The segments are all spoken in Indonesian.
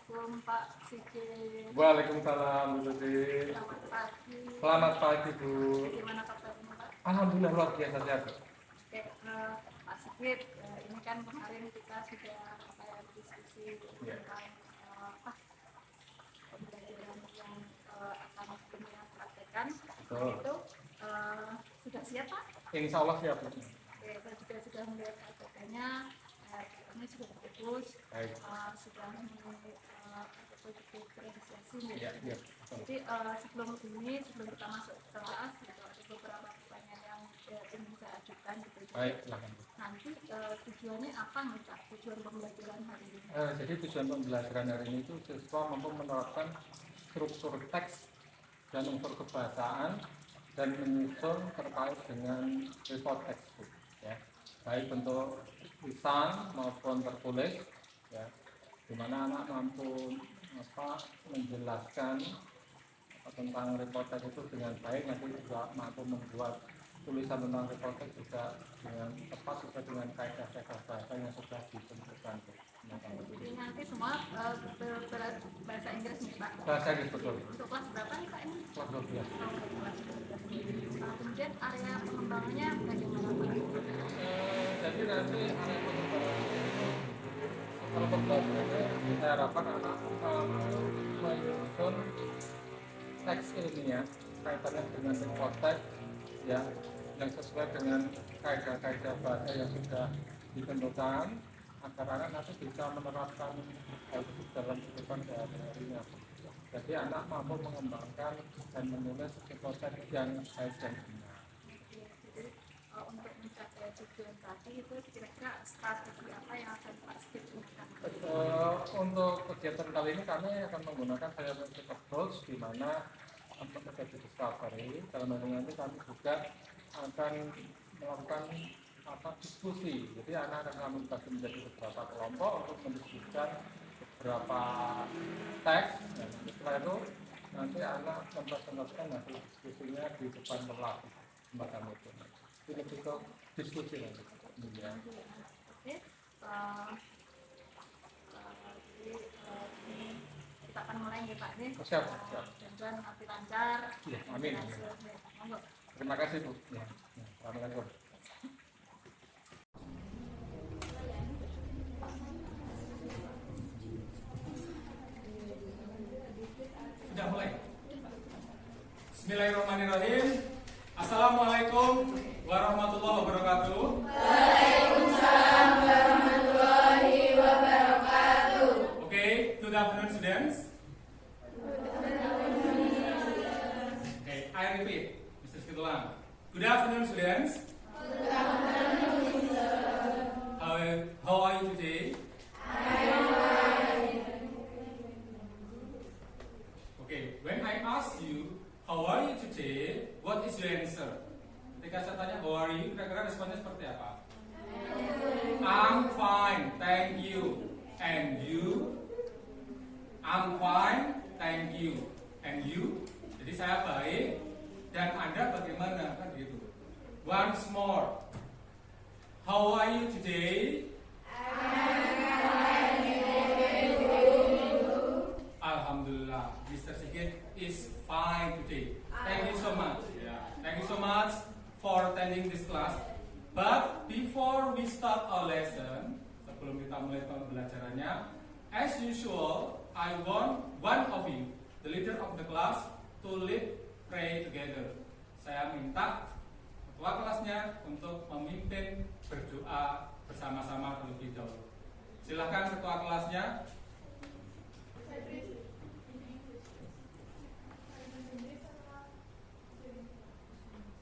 Assalamualaikum Pak Sigit. Waalaikumsalam Bu Susi. Selamat pagi. Selamat pagi Bu. Bagaimana kabarnya Pak? Alhamdulillah luar biasa sehat. Oke, Pak Sigit, ini kan kemarin kita sudah diskusi tentang pembelajaran yang akan kita praktekkan. Itu sudah siap Pak? Insya Allah siap. Oke, saya juga sudah melihat praktekannya. Ini sudah bagus. Sudah berapresiasi ya. Jadi sebelum kita masuk ke kelas ada beberapa pertanyaan yang ingin saya ajukan gitu. Baik, silakan. Nanti tujuannya apa nih Pak? Tujuan pembelajaran hari ini? Jadi tujuan pembelajaran hari ini itu siswa mampu menerapkan struktur teks dan unsur kebahasaan dan menyusun terkait dengan report textbook, ya, baik bentuk tulisan maupun tertulis, ya, di mana anak mampu menjelaskan tentang report text itu dengan baik, nanti juga mampu membuat tulisan tentang report text juga dengan tepat sesuai dengan kaidah-kaidah bahasa yang sudah ditentukan. Jadi nanti semua bahasa Inggris nih Pak? Bahasa Inggris, betul. Untuk kelas berapa nih Pak ini? Kelas 12. Kemudian area pengembangannya bagaimana Pak? Jadi nanti area pengembangannya kalau pembelajarannya saya harapkan anak menyusun teks ilmiah kaitannya dengan report text, ya, yang sesuai dengan kaidah-kaidah bahasa yang sudah ditentukan, agar anak nanti bisa menerapkan hal itu dalam kehidupan sehari-harinya. Jadi anak mampu mengembangkan dan menulis report text yang baik dan benar. Jadi untuk mencapai tujuan tadi itu kira-kira strategi apa yang akan Pak Sigit gunakan? Untuk kegiatan kali ini kami akan menggunakan scientific approach, di mana untuk terjadi discovery. Dalam hal nanti kami juga akan melakukan diskusi. Jadi anak akan membagi menjadi beberapa kelompok untuk mendiskusikan beberapa teks. Dan setelah itu nanti anak mempresentasikan hasil diskusinya di depan kelas semacam itu. Ini lebih ke diskusi nanti. Ya. Oke. Kita akan mulai nih Pak nih. Siap. Dan nanti lancar. Ya, amin. Terima kasih Bu. Ya. Assalamualaikum. Sudah mulai. Bismillahirrahmanirrahim. Assalamualaikum warahmatullahi wabarakatuh. Waalaikumsalam warahmatullahi wabarakatuh. Okay, good afternoon students. Okay, I repeat, Mr. Skitulang. Good afternoon students. Good afternoon, sir. How are you today? Okay, when I ask you how are you today, what is your answer? Ketika saya tanya how are you, kira-kira responnya seperti apa? I'm fine, thank you. And you? I'm fine, thank you. And you? Jadi saya baik dan Anda bagaimana? Kan gitu. Once more. How are you today? Alhamdulillah, Mr. Sigit is fine today. Thank you so much. Yeah. Thank you so much for attending this class. But before we start our lesson, sebelum kita mulai pembelajarannya, as usual, I want one of you, the leader of the class, to lead pray together. Saya minta ketua kelasnya untuk memimpin berdoa bersama-sama terlebih dahulu. Silakan ketua kelasnya.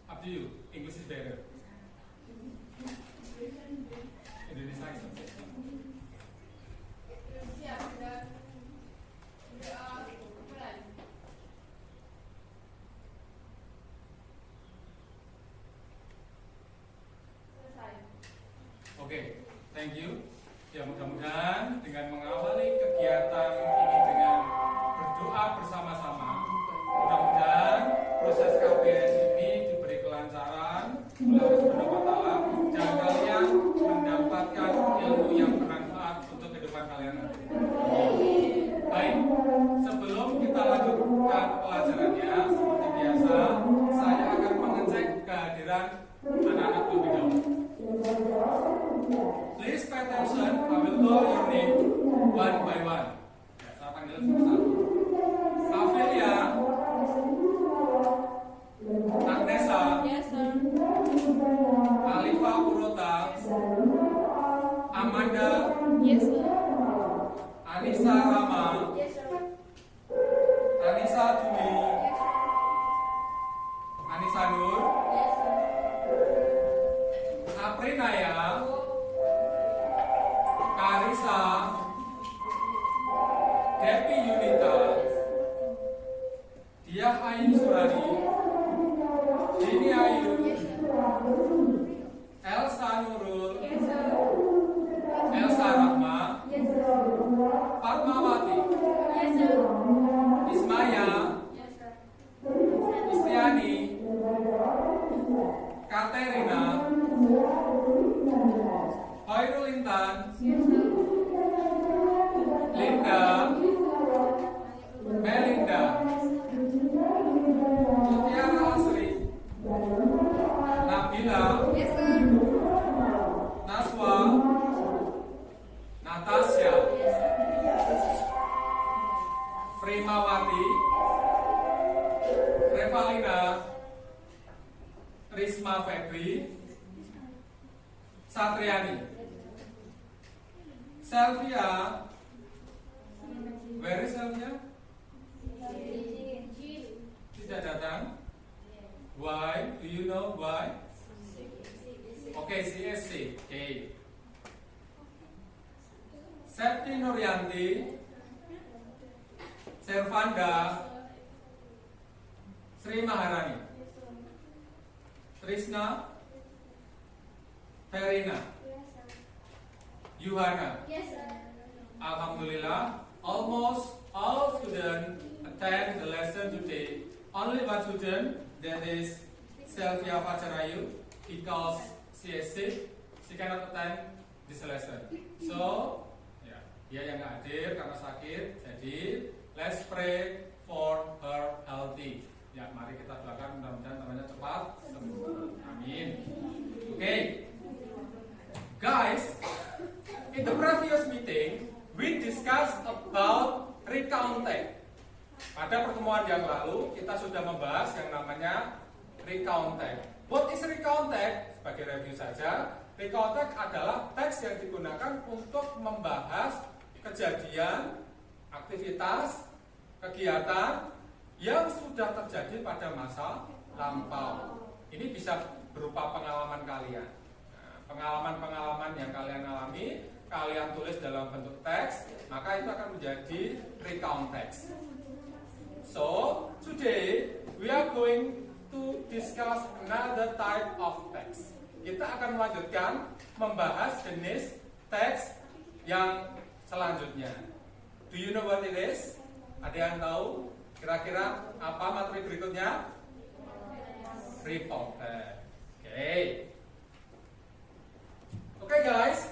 Up to you. English is better. Indonesia is okay. Oke, thank you. Ya mudah-mudahan dengan mengawali kegiatan ini dengan berdoa bersama-sama, mudah-mudahan proses KBS ini diberi kelancaran oleh Allah Subhanahu wa Ta'ala dan kalian mendapatkan ilmu yang bermanfaat untuk kehidupan kalian nanti. Baik. call your name one by one. Ya, saya panggil satu-satu. Amelia, Agnesa, Yes, sir. Alifa Purota, Amanda, Yes, sir. Anissa Rama, Yes, sir. Anissa Juni, Yes, sir. Anissa Nur, Yes, sir. Aprinaya, Karisa, Depi Yunita, Diah Ayu Suradi, Dini Ayu, Yes, sir. Elsa Nurul, Yes, sir. Elsa Rahma, Yes, sir. Fatmawati, Yes, sir. Ismaya, Yes, sir. Istiani, Katerina, Hoirul Intan, Yes, sir. Linda, Melinda, Mutiara Asri, Nabila, Yes, sir. Naswa, Natasha, Yes, sir. Primawati, Revalina, Risma Febri, Satriani, Selvia, where is Selvia? Tidak datang. Why? Do you know why? Okay, CSC. Okay. Septi Nuryanti, Servanda, Sri Maharani, Trisna, Verina, Yuhana. Yes, sir. Alhamdulillah, almost all students attend the lesson today. Only one student, that is Selvia Fajarayu, because she is sick, she cannot attend this lesson. So, ya, dia yang nggak hadir karena sakit. Jadi, let's pray for her healthy. Ya, mari kita doakan mudah-mudahan temannya cepat sembuh. Amin. Okay, guys, in the previous meeting, we discussed about recount tag. Pada pertemuan yang lalu, kita sudah membahas yang namanya recount tag. What is recount tag? Sebagai review saja, recount tag adalah teks yang digunakan untuk membahas kejadian, aktivitas, kegiatan yang sudah terjadi pada masa lampau. Ini bisa berupa pengalaman kalian. Nah, pengalaman-pengalaman yang kalian alami, kalian tulis dalam bentuk teks, maka itu akan menjadi recount text. So, today we are going to discuss another type of text. Kita akan melanjutkan membahas jenis teks yang selanjutnya. Do you know what it is? Ada yang tahu? Kira-kira apa materi berikutnya? Report tag. Okay. Okay guys,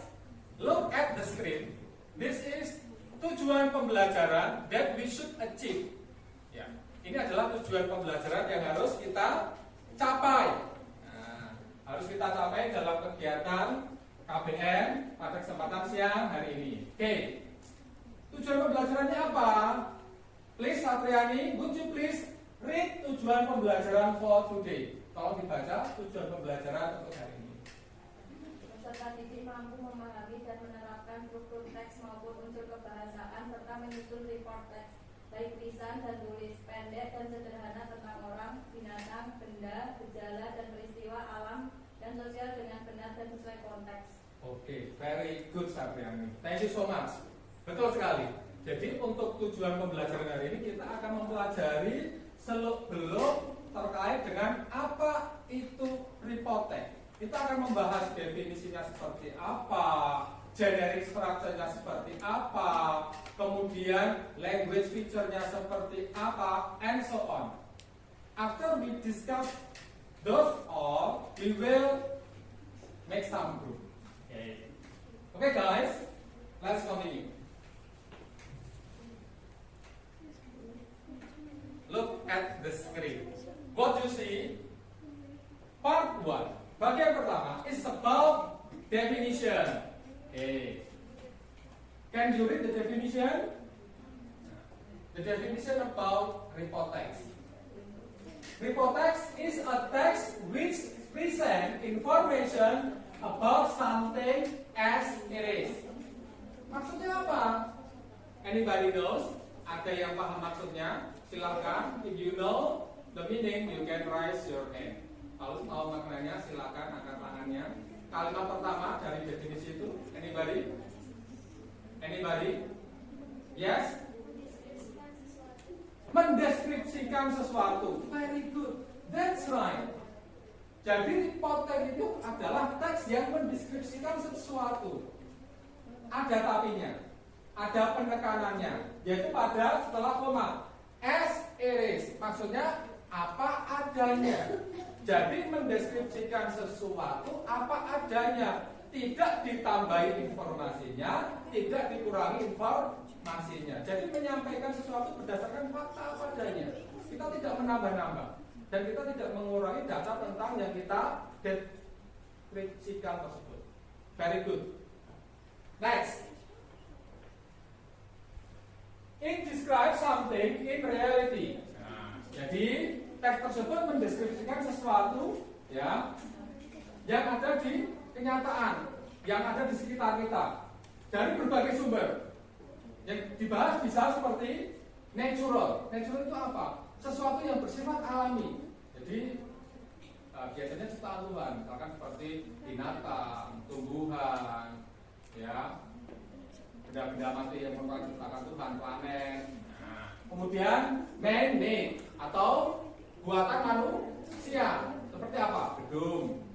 look at the screen. This is tujuan pembelajaran that we should achieve. Ya, ini adalah tujuan pembelajaran yang harus kita capai. Nah, harus kita capai dalam kegiatan KBM pada kesempatan siang hari ini. Oke, tujuan pembelajarannya apa? Please Satriani, would you please read tujuan pembelajaran for today? Tolong dibaca tujuan pembelajaran untuk hari ini. Peserta didik mampu memahami dan menerapkan struktur teks maupun unsur kebahasaan serta menyusun report teks baik lisan dan tulis, pendek dan sederhana tentang orang, binatang, benda, gejala dan peristiwa alam dan sosial dengan benar dan sesuai konteks. Oke, very good Satriani. Thank you so much. Betul sekali. Jadi untuk tujuan pembelajaran hari ini kita akan mempelajari seluk-beluk terkait dengan apa itu report text. Kita akan membahas definisinya seperti apa, generic structure-nya seperti apa, kemudian language feature-nya seperti apa, and so on. After we discuss those all, we will make some group. Okay guys, let's continue. Look at the screen. What you see? Part 1. Bagian pertama is about definition. Okay. you read the definition? The definition about report text. Report text is a text which present information about something as it is. Maksudnya apa? Anybody knows? Ada yang paham maksudnya? Silakan. If you know the meaning, you can raise your hand. Kalau tahu maknanya, silakan angkat tangannya. Kalimat pertama dari definisi itu, anybody? Anybody? Yes? Mendeskripsikan sesuatu. Very good. That's right. Jadi report text itu adalah teks yang mendeskripsikan sesuatu. Ada tapinya, ada penekanannya, yaitu pada setelah koma. As it is, maksudnya apa adanya. Jadi mendeskripsikan sesuatu apa adanya, tidak ditambahi informasinya, tidak dikurangi informasinya. Jadi menyampaikan sesuatu berdasarkan fakta apa adanya. Kita tidak menambah-nambah dan kita tidak mengurangi data tentang yang kita deskripsikan tersebut. Very good. Next. It describes something in reality. Jadi teks tersebut mendeskripsikan sesuatu ya yang ada di kenyataan, yang ada di sekitar kita dari berbagai sumber. Yang dibahas bisa seperti natural. Natural itu apa? Sesuatu yang bersifat alami. Jadi biasanya ciptaan Tuhan, misalkan seperti binatang, tumbuhan, ya, benda-benda mati yang merupakan ciptaan Tuhan, planet. Kemudian man-made atau buatan manusia. Seperti apa? Gedung.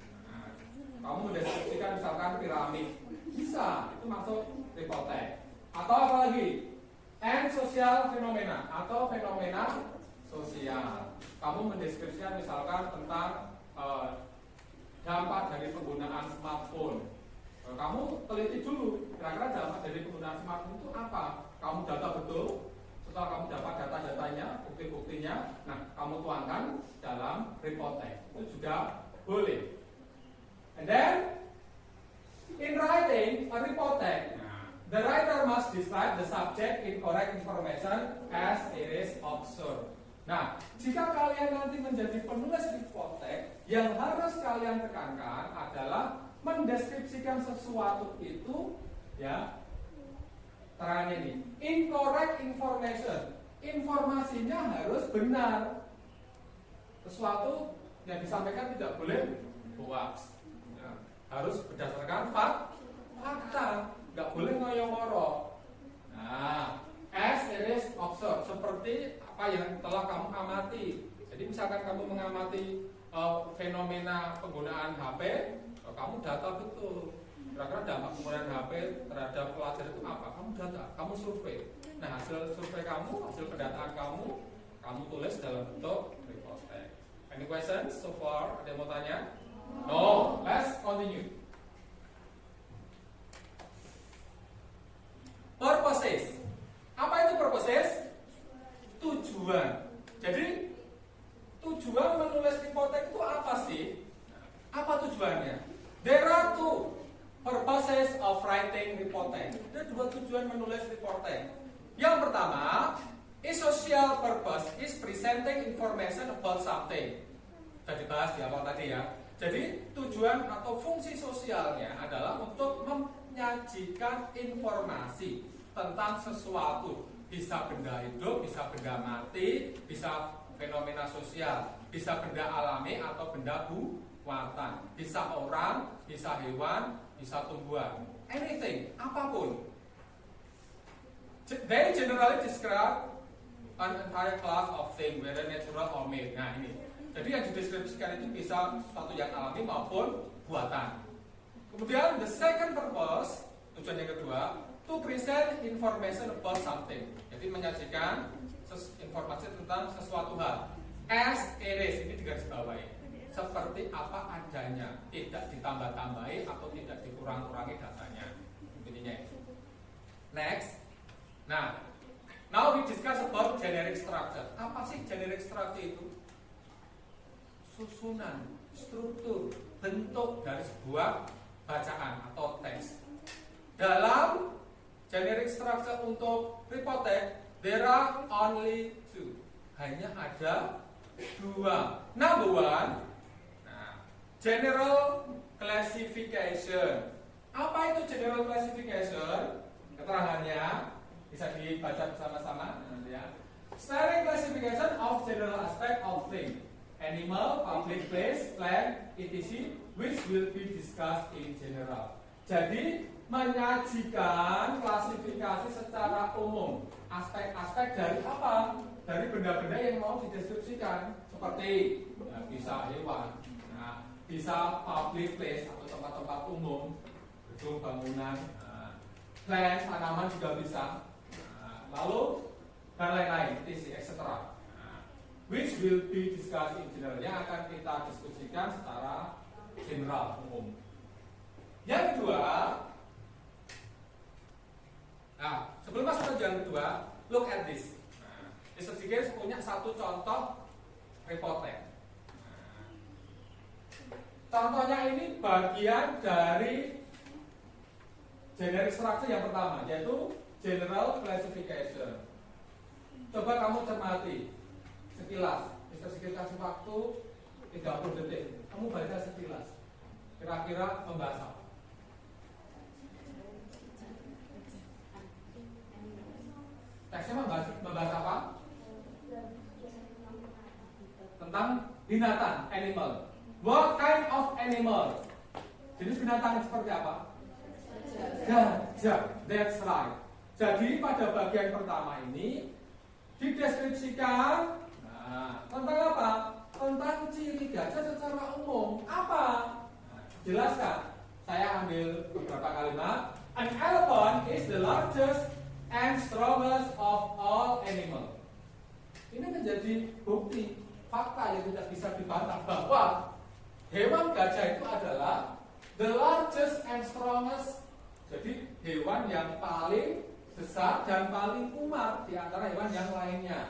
Kamu mendeskripsikan misalkan piramid, bisa, itu masuk report text. Atau apa lagi? And social phenomena atau fenomena sosial. Kamu mendeskripsikan misalkan tentang dampak dari penggunaan smartphone. Kamu teliti dulu, kira-kira dampak dari penggunaan smartphone itu apa? Kamu data betul. Setelah kamu dapat data-datanya, bukti-buktinya, nah kamu tuangkan dalam report text. Itu juga boleh. And then in writing a report text, the writer must describe the subject in correct information as it is observed. Nah, jika kalian nanti menjadi penulis report text, yang harus kalian tekankan adalah mendeskripsikan sesuatu itu, ya, terangnya ini, incorrect information. Informasinya harus benar. Sesuatu yang disampaikan tidak boleh hoax. Ya, harus berdasarkan fakta. Nggak boleh ngoyo-ngoro. Nah, as it is observed, seperti apa yang telah kamu amati. Jadi misalkan kamu mengamati fenomena penggunaan HP, kamu data betul. Kira-kira dampak penggunaan HP terhadap pelajar itu apa? Kamu data, kamu survei. Nah, hasil survei kamu, hasil pendataan kamu tulis dalam bentuk report text. Any questions so far? Ada yang mau tanya? No. Let's continue. Purposes. Apa itu purposes? Tujuan. Jadi tujuan menulis report text itu apa sih? Apa tujuannya? There are two purposes of writing report text. Ada dua tujuan menulis report text. Yang pertama, a social purpose is presenting information about something. Sudah dibahas di awal tadi ya. Jadi tujuan atau fungsi sosialnya adalah untuk menyajikan informasi tentang sesuatu. Bisa benda hidup, bisa benda mati, bisa fenomena sosial, bisa benda alami atau benda buatan, bisa orang, bisa hewan, bisa tumbuhan, anything, apapun. They generally describe an entire class of things, whether natural or made. Nah ini, jadi yang dideskripsikan itu bisa sesuatu yang alami maupun buatan. Kemudian the second purpose, tujuan yang kedua, to present information about something. Jadi menyajikan informasi tentang sesuatu hal. As it is, ini digarisbawahi. Seperti apa adanya, tidak ditambah-tambahi atau tidak dikurang-kurangi datanya. Intinya. Next. Nah, now we discuss about generic structure. Apa sih generic structure itu? Susunan, struktur, bentuk dari sebuah bacaan atau teks dalam generic structure untuk report text, there are only two. Hanya ada dua. Number one, general classification. Apa itu general classification? Keterangannya bisa dibaca bersama-sama nanti ya. Standard classification of general aspect of thing, animal, public place, plant, etc., which will be discussed in general. Jadi menyajikan klasifikasi secara umum aspek-aspek dari apa? Dari benda-benda yang mau dideskripsikan, seperti bisa hewan, bisa public place atau tempat-tempat umum, gedung bangunan, plant, tanaman juga bisa, lalu dan lain-lain, etc. Which will be discussed in general, yang akan kita diskusikan secara general umum. Yang kedua, sebelum masuk ke yang kedua, look at this. Mr. Sigers punya satu contoh report text. Contohnya ini bagian dari generic structure yang pertama, yaitu general classification. Coba kamu cermati sekilas. Mr. Sigers kasih waktu 30 detik. Kamu baca sekilas. Kira-kira membahas apa? Teksnya membahas apa? Tentang binatang, animal. What kind of animal? Jenis binatang seperti apa? Gajah. That's right. Jadi pada bagian pertama ini dideskripsikan tentang apa? Tentang ciri gajah secara umum. Apa? Jelaskan. Saya ambil beberapa kalimat. An elephant is the largest and strongest of all animals. Ini menjadi bukti fakta yang tidak bisa dibantah bahwa hewan gajah itu adalah the largest and strongest. Jadi hewan yang paling besar dan paling kuat di antara hewan yang lainnya.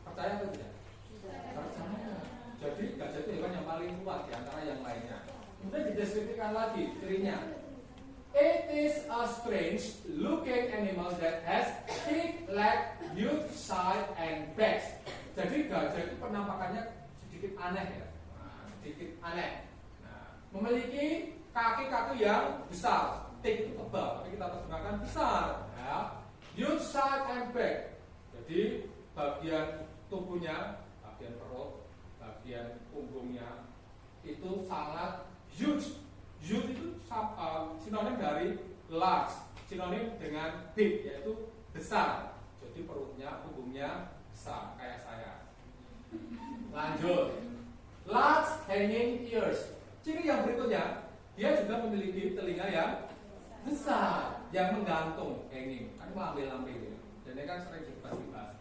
Percaya atau tidak? Percaya. Jadi gajah itu hewan yang paling kuat di antara yang lainnya. Kemudian dideskripsikan lagi cirinya. It is a strange looking animal that has thick leg, huge side and back. Jadi gajah itu penampakannya sedikit aneh ya. Sedikit aneh. Memiliki kaki-kaki yang besar. Thick itu tebal, tapi kita terjemahkan besar. Ya. Huge side and back. Jadi bagian tubuhnya, bagian perut, bagian punggungnya itu sangat huge. Huge itu sinonim dari large, sinonim dengan big, yaitu besar. Jadi perutnya, punggungnya besar kayak saya. Lanjut. Large hanging ears. Ciri yang berikutnya, dia juga memiliki telinga yang besar, yang menggantung, hanging, kan lambe-lambe gitu. Dan ini kan sering dibahas.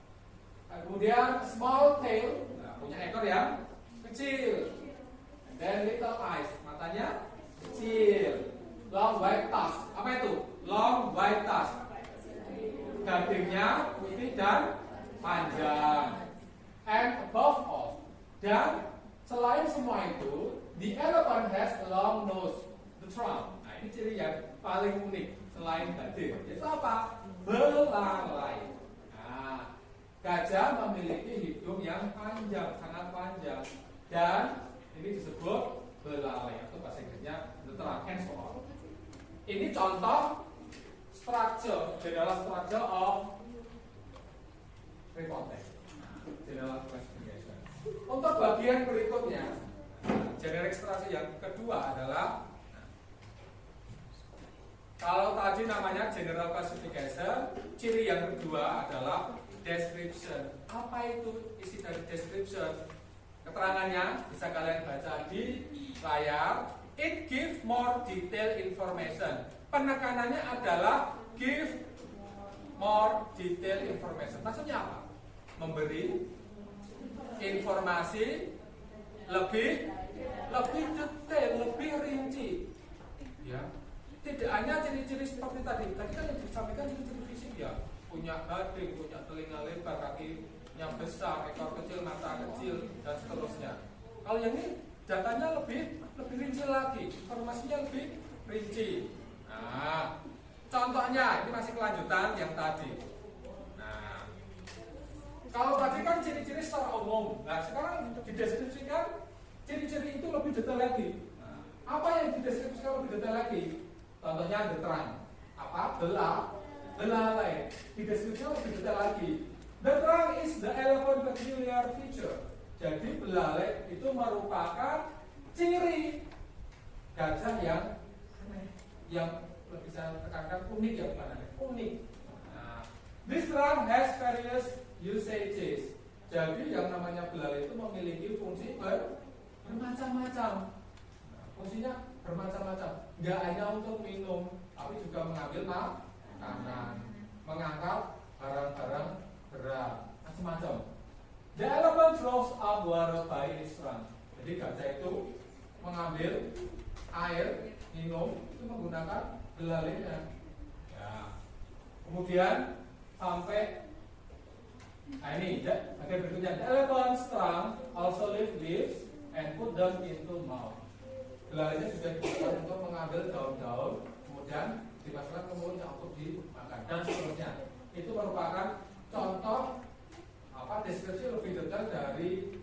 Kemudian small tail, punya ekor yang kecil. And then little eyes, matanya kecil. Long white tusk, apa itu? Long white tusk. Dagingnya putih dan panjang. And above all, dan selain semua itu, the elephant has a long nose, the trunk. Nah, ini ciri yang paling unik selain badan. Itu apa? Belalai. Nah, gajah memiliki hidung yang panjang, sangat panjang, dan ini disebut belalai atau bahasa Inggrisnya the trunk, and so on. Ini contoh structure, general structure of report text, general classification. Untuk bagian berikutnya, generic structure yang kedua adalah, kalau tadi namanya general classification, ciri yang kedua adalah description. Apa itu isi dari description? Keterangannya bisa kalian baca di layar. It gives more detailed information. Penekanannya adalah give more detailed information. Maksudnya apa? Memberi informasi lebih detail, lebih rinci. Ya. Tidak hanya ciri-ciri seperti tadi. Tadi kan yang disampaikan ciri-ciri fisik ya. Punya badan, punya telinga lebar, kakinya besar, ekor kecil, mata kecil, dan seterusnya. Kalau yang ini datanya lebih rinci lagi, informasinya lebih rinci. Nah, Contohnya, ini masih kelanjutan yang tadi. Nah, kalau tadi kan ciri-ciri secara umum. Nah, sekarang dideskripsikan ciri-ciri itu lebih detail lagi. Nah, apa yang dideskripsikan lebih detail lagi? Contohnya the trunk. Apa? Belalai. Dideskripsikan lebih detail lagi. The trunk is the elephant peculiar feature. Jadi belalai itu merupakan ciri gajah yang aneh, yang lebih saya tekankan unik, ya bukan aneh, unik. Nah, this trunk has various usages. Jadi yang namanya belalai itu memiliki fungsi bermacam-macam. Nah, fungsinya bermacam-macam. Nggak hanya untuk minum, tapi juga mengambil makanan, mengangkat barang-barang berat, macam-macam. The elephant draws up water by its trunk. Jadi gajah itu mengambil air minum itu menggunakan belalainya. Ya. Kemudian sampai ini bagian berikutnya. The elephant's trunk also leaves and put them into mouth. Belalainya sudah digunakan untuk mengambil daun-daun, kemudian dimasukkan ke mulutnya untuk dimakan dan seterusnya. Itu merupakan contoh deskripsi lebih detail dari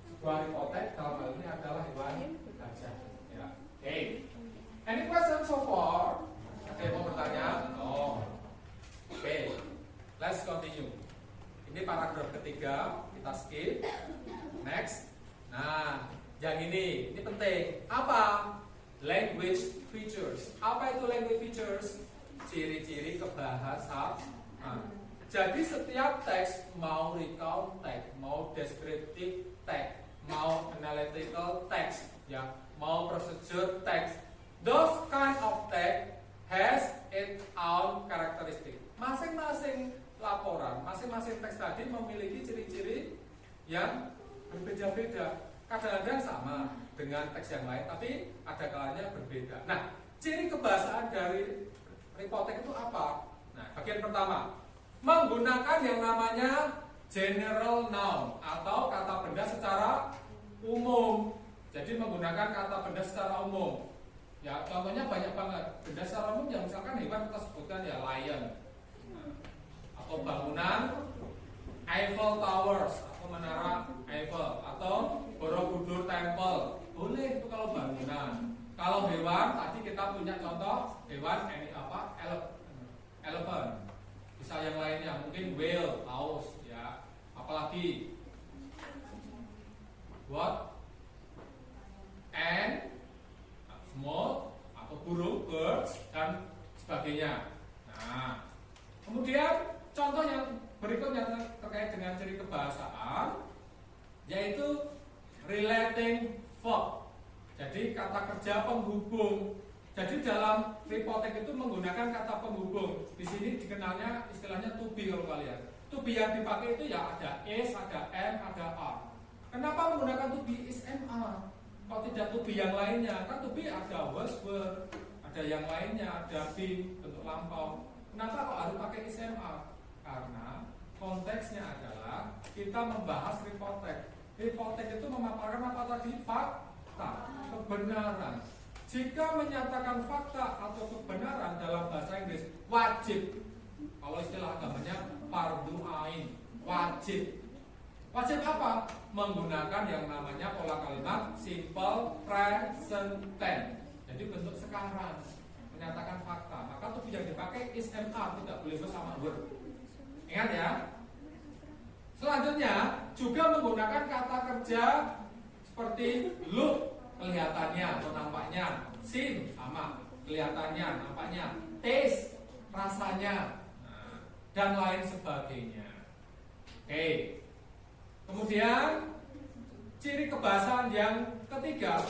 sebuah hipotek, dalam hal ini adalah hewan gajah. Ya. Okay. Any questions so far? Ada yang mau bertanya? No. Okay. Let's continue. Ini paragraf ketiga, kita skip. Next. Nah, yang ini penting. Apa? Language features. Apa itu language features? Ciri-ciri kebahasaan. Jadi setiap teks, mau recount text, mau descriptive text, mau analytical text, ya, mau procedure text, those kind of text has its own characteristic. Masing-masing laporan, masing-masing teks tadi memiliki ciri-ciri yang berbeda-beda. Kadang-kadang sama dengan teks yang lain, tapi ada kalanya berbeda. Nah, ciri kebahasaan dari reporting itu apa? Nah, bagian pertama, menggunakan yang namanya general noun atau kata benda secara umum. Jadi menggunakan kata benda secara umum. Ya, contohnya banyak banget. Benda secara umum yang misalkan hewan kita sebutkan ya lion, atau bangunan Eiffel Towers atau menara Eiffel, atau Borobudur Temple. Boleh itu kalau bangunan. Kalau hewan tadi kita punya contoh hewan elephant. Bisa yang lainnya, mungkin whale, paus, ya. Apalagi what? And small atau burung, birds dan sebagainya. Nah, kemudian contoh yang berikutnya terkait dengan ciri kebahasaan yaitu relating verb. Jadi kata kerja penghubung. Jadi dalam reporting itu menggunakan kata penghubung. Di sini dikenalnya istilahnya to be kalau kalian. To be yang dipakai itu ya ada is, ada am, ada are. Kenapa menggunakan to be is, am, are? Kalau tidak to be yang lainnya, kan to be ada was, were, ada yang lainnya, ada be, bentuk lampau. Kenapa kok harus pakai is, am, are? Karena konteksnya adalah kita membahas reporting. Reporting itu memaparkan apa tadi? Fakta, kebenaran. Jika menyatakan fakta atau kebenaran dalam bahasa Inggris wajib, kalau istilah agamanya fardhu ain, wajib. Wajib apa? Menggunakan yang namanya pola kalimat simple present tense. Jadi bentuk sekarang, menyatakan fakta. Maka tuh yang dipakai is, am, are, tidak boleh bersama were. Ingat ya. Selanjutnya juga menggunakan kata kerja seperti look, kelihatannya atau nampaknya, seem sama, kelihatannya, nampaknya, taste, rasanya, dan lain sebagainya. Oke. Kemudian ciri kebahasaan yang ketiga,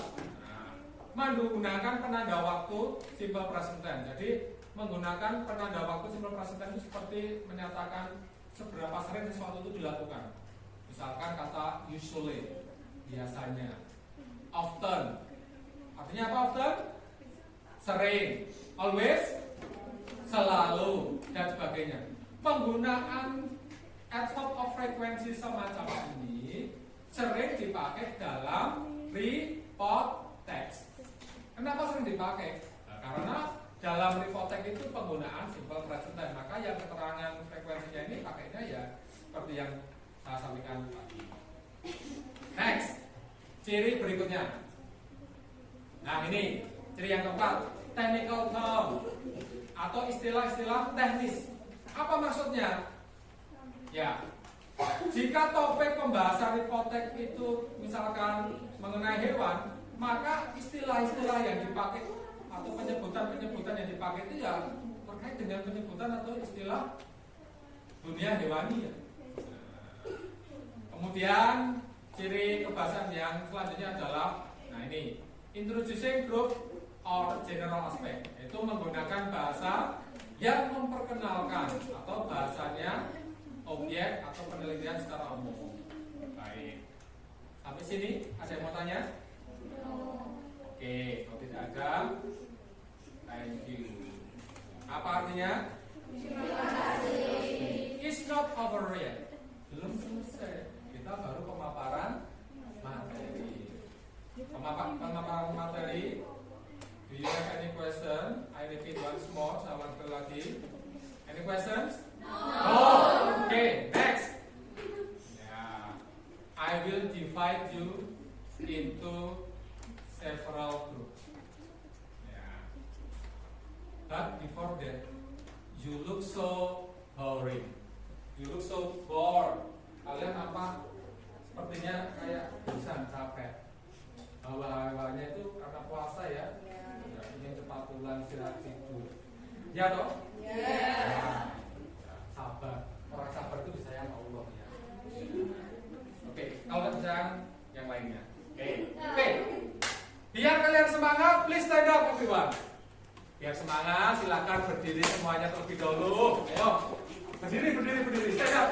menggunakan penanda waktu simple present tense. Jadi menggunakan penanda waktu simple present tense itu seperti menyatakan seberapa sering sesuatu itu dilakukan. Misalkan kata usually, biasanya. Often, artinya apa often? Sering, always, selalu, dan sebagainya. Penggunaan adverb of frequency semacam ini sering dipakai dalam report text. Kenapa sering dipakai? Nah, karena dalam report text itu penggunaan simple present tense. Maka yang keterangan frekuensinya ini pakainya ya seperti yang saya sampaikan tadi. Next, ciri berikutnya. Nah ini ciri yang keempat, technical term atau istilah-istilah teknis. Apa maksudnya? Ya, jika topik pembahasan report text itu misalkan mengenai hewan, maka istilah-istilah yang dipakai atau penyebutan-penyebutan yang dipakai itu ya terkait dengan penyebutan atau istilah dunia hewani ya. Kemudian ciri kebahasan yang selanjutnya adalah, nah ini, introducing group or general aspect, itu menggunakan bahasa yang memperkenalkan atau bahasanya objek atau penelitian secara umum. Baik, sampai sini ada yang mau tanya? Oke, kalau tidak ada, thank you. Apa artinya? It's not over yet. Belum selesai. Kita baru pemaparan materi. Pemaparan materi. Do you have any question? I repeat once more. Saya ulang lagi. Any questions? No. Okay, next. Yeah. I will divide you into several groups. Yeah. But before that, you look so boring. You look so bored. Kalian apa? Sepertinya kayak bosan, capek. Hawa-hawanya itu karena puasa ya. Ya, ingin cepat pulang istirahat tidur. Ya toh? Ya. Sabar. Orang sabar itu disayang Allah ya. Oke, kalau disayang yang lainnya. Oke. Biar kalian semangat, please stand up everyone. Biar semangat, silakan berdiri semuanya terlebih dahulu. Ayo. Berdiri. Stand up.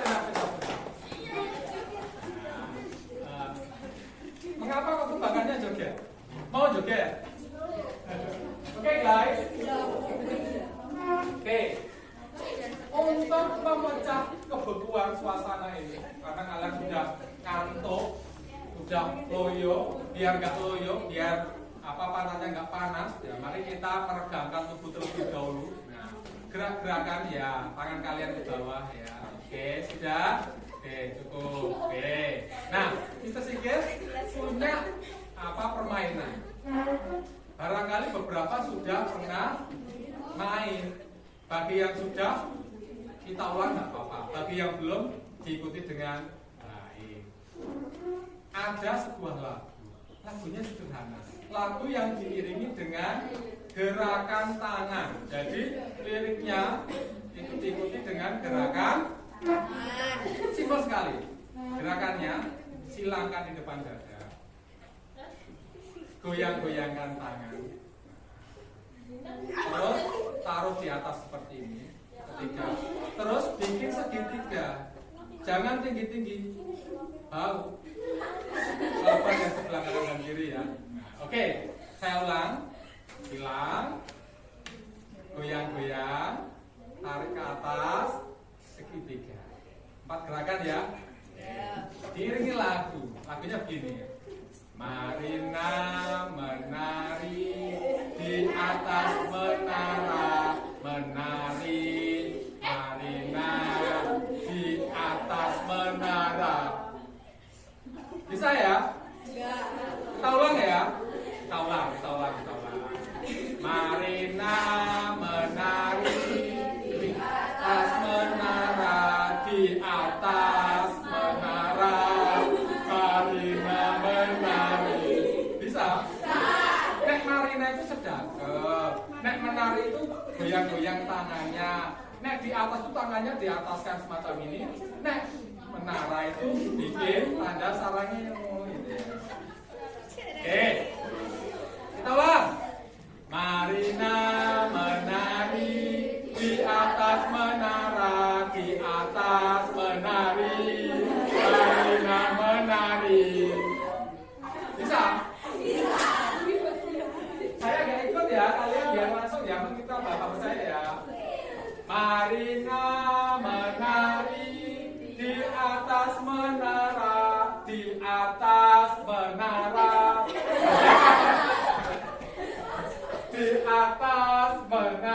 Mengapa kok kebanggaannya joget? Mau joget? Oke guys. Oke. Untuk memecah kebekuan suasana ini, karena kalian sudah kantuk, sudah loyo, biar nggak loyo, biar panasnya nggak panas, ya mari kita meregangkan tubuh terlebih dahulu. Nah, gerak-gerakan ya, tangan kalian ke bawah ya. Oke, sudah. Oke, cukup. Oke. Nah, Mr. Sigit punya permainan. Barangkali beberapa sudah pernah main. Bagi yang sudah, kita ulang nggak apa-apa. Bagi yang belum, diikuti dengan baik. Ada sebuah lagu. Lagunya sederhana. Lagu yang diiringi dengan gerakan tangan. Jadi liriknya itu diikuti dengan gerakan tangan. Simpel sekali. Gerakannya silangkan di depan dada. Goyang-goyangkan tangan. Terus taruh di atas seperti ini. Ketiga. Terus bikin segitiga. Jangan tinggi-tinggi. Bau. Bapak yang sebelah kanan dan kiri ya. Oke, saya ulang. Hilang. Goyang-goyang. Tarik ke atas. Segitiga. 4 gerakan ya. Diiringi lagu. Lagunya begini. Marina menari di atas menara, menari. Marina di atas menara. Bisa ya? Kita ulang ya? Kita ulang. Marina menari di atas menara, di atas menara. Marina menari. Bisa? Nek Marina itu sedang. Nek menari itu goyang-goyang tangannya. Nek di atas itu tangannya diataskan semacam ini. Nek menara itu bikin tanda sarangnya gitu ya. Oke. Kita ulang. Marina menari di atas menara, di atas menari. Marina menari. Bisa? Bisa. Saya gak ikut ya, kalian biar langsung ya, kita bapak saya ya. Marina menari di atas menara, di atas menara, di atas menara.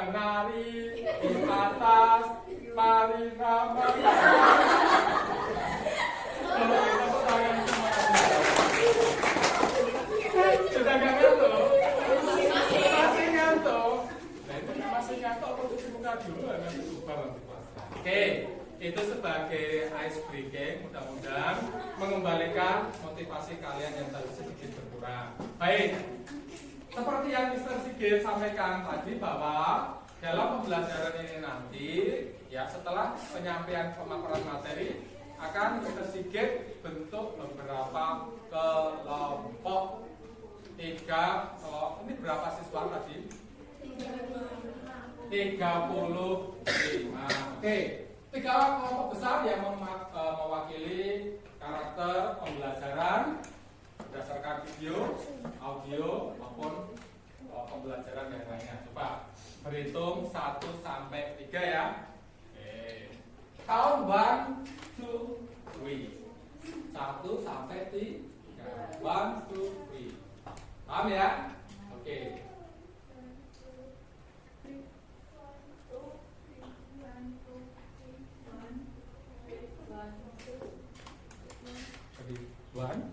menari di atas Marina. Kalau kita tangan semua. Sudah nggak ngantuk? Masih ngantuk? Nah itu masih ngantuk apa cuci muka dulu nanti lupa nanti kelas. Oke, itu sebagai ice breaking, mudah-mudahan mengembalikan motivasi kalian yang tadi sedikit berkurang. Baik, seperti yang Mr. Sigit sampaikan tadi bahwa dalam pembelajaran ini nanti, ya setelah penyampaian pemaparan materi, akan Mr. Sigit bentuk beberapa kelompok. 3 kelompok. Ini berapa siswa tadi? 35. Oke, 3 kelompok besar yang mewakili karakter pembelajaran berdasarkan video, audio maupun pembelajaran yang lainnya. Coba berhitung 1 sampai 3 ya. Oke. Count 1, 2, 3. 1 sampai 3. 1, 2, 3. Paham ya? Oke. Jadi 1, 3.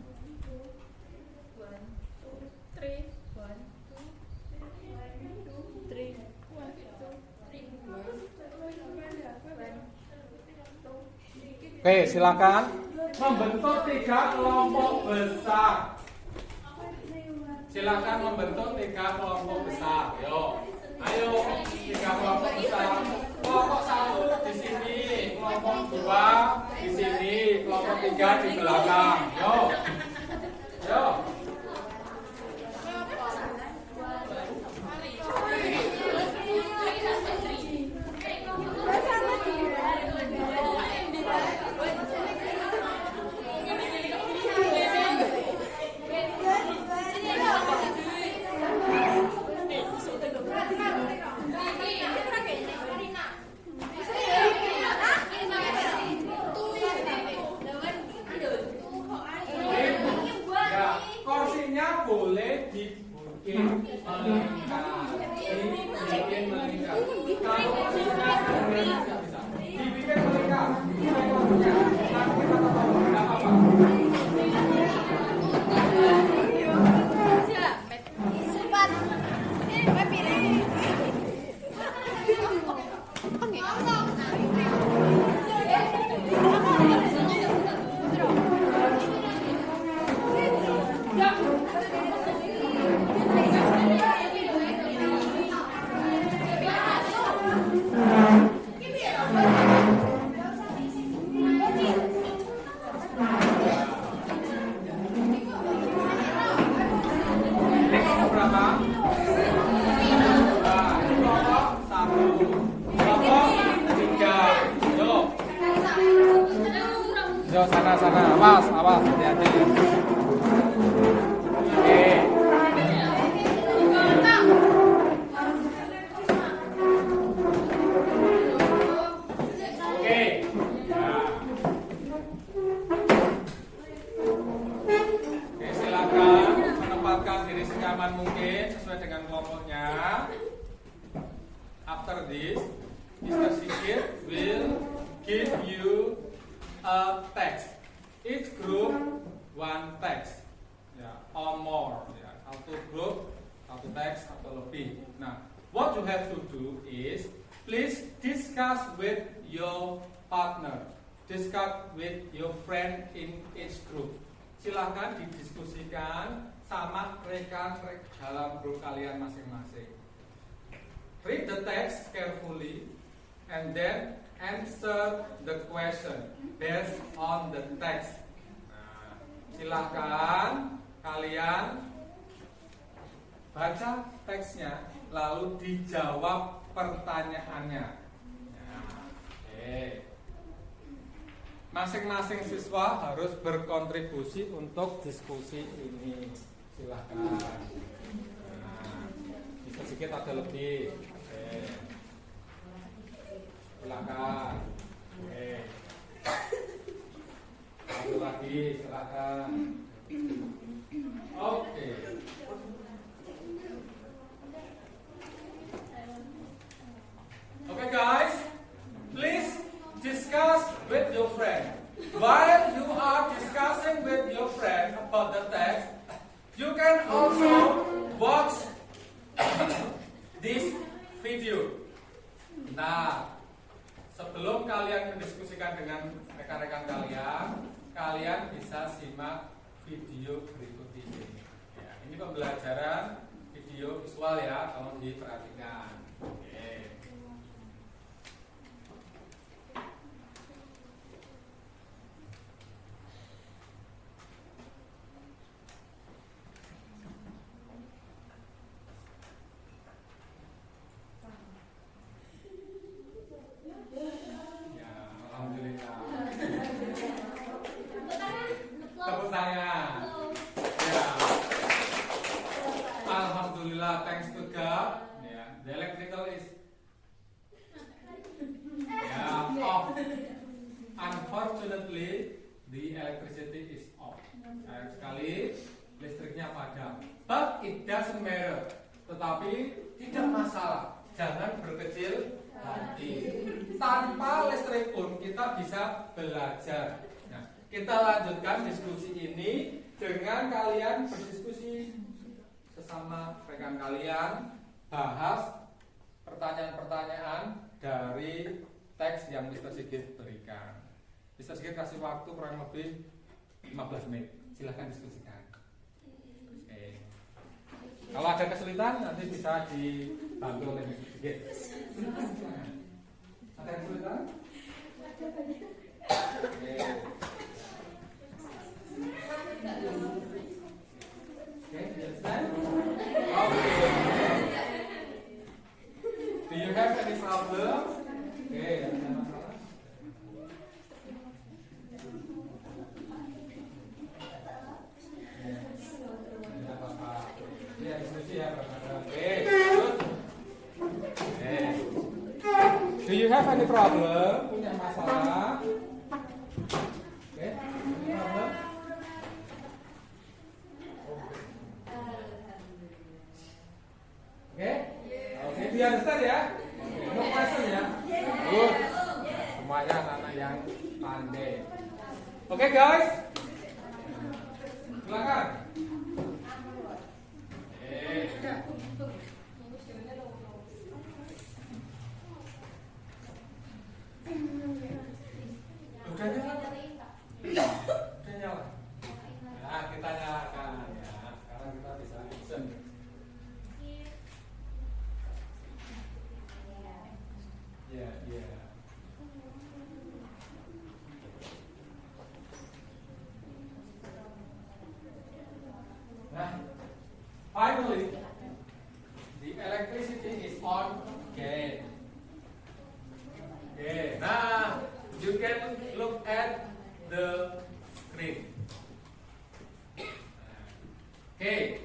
Oke, silakan membentuk 3 kelompok besar. Silakan membentuk 3 kelompok besar. Yo, ayo 3 kelompok besar. Kelompok 1 di sini, kelompok 2 di sini, kelompok 3 di belakang. Yo, yo. Boleh dibikin melingkar, dibikin melingkar. Kalau tidak bisa, dibikin melingkar. Nanti kita tahu, tidak apa-apa. Sana, awas, hati-hati. Oke. Oke. Oke, silakan menempatkan diri senyaman mungkin sesuai dengan kelompoknya. After this, Mr. Sigit will give you a text. Each group 1 text, ya, or more, ya, 1 group, 1 teks atau lebih. Nah, what you have to do is please discuss with your partner, discuss with your friend in each group. Silahkan didiskusikan sama rekan dalam grup kalian masing-masing. Read the text carefully and then answer the question based on the text. Nah, silahkan kalian baca teksnya lalu dijawab pertanyaannya. Nah, masing-masing siswa harus berkontribusi untuk diskusi ini. Silahkan. Nah, bisa sedikit ada lebih. Silakan. Satu lagi, silakan. Oke. Nah, sebelum kalian mendiskusikan dengan rekan-rekan kalian, kalian bisa simak video berikut ini. Ya, ini pembelajaran video visual ya, tolong diperhatikan. Oke. Ya, alhamdulillah. Tepuk tangan. Ya. Alhamdulillah, thanks to God. Ya, the electrical is off. Unfortunately, the electricity is off. Sayang sekali, listriknya padam. But it doesn't matter. Tetapi tidak masalah. Jangan berkecil hati. Tanpa listrik pun kita bisa belajar. Nah, kita lanjutkan diskusi ini dengan kalian berdiskusi sesama rekan kalian, bahas pertanyaan-pertanyaan dari teks yang Mr. Sigit berikan. Mr. Sigit kasih waktu kurang lebih 15 menit. Silahkan diskusikan. Oke. Kalau ada kesulitan nanti bisa dibantu oleh Mr. Sigit. Ada kesulitan? Oke. Okay, understand? Okay. Do you have any problem? Okay, ada masalah? Tidak apa-apa. Ya, diskusi ya, oke, good. Okay. Do you have any problem? Punya masalah? Okay, any problem? Oke? Oke, do you understand ya? No question ya? Good. Semuanya anak-anak yang pandai. Oke guys? Silakan. Udah nyala? Udah nyala? Nah, kita nyalakan ya. Sekarang kita bisa listen. Yeah. Nah, finally, the electricity is on again. Okay, now you can look at the screen. Okay,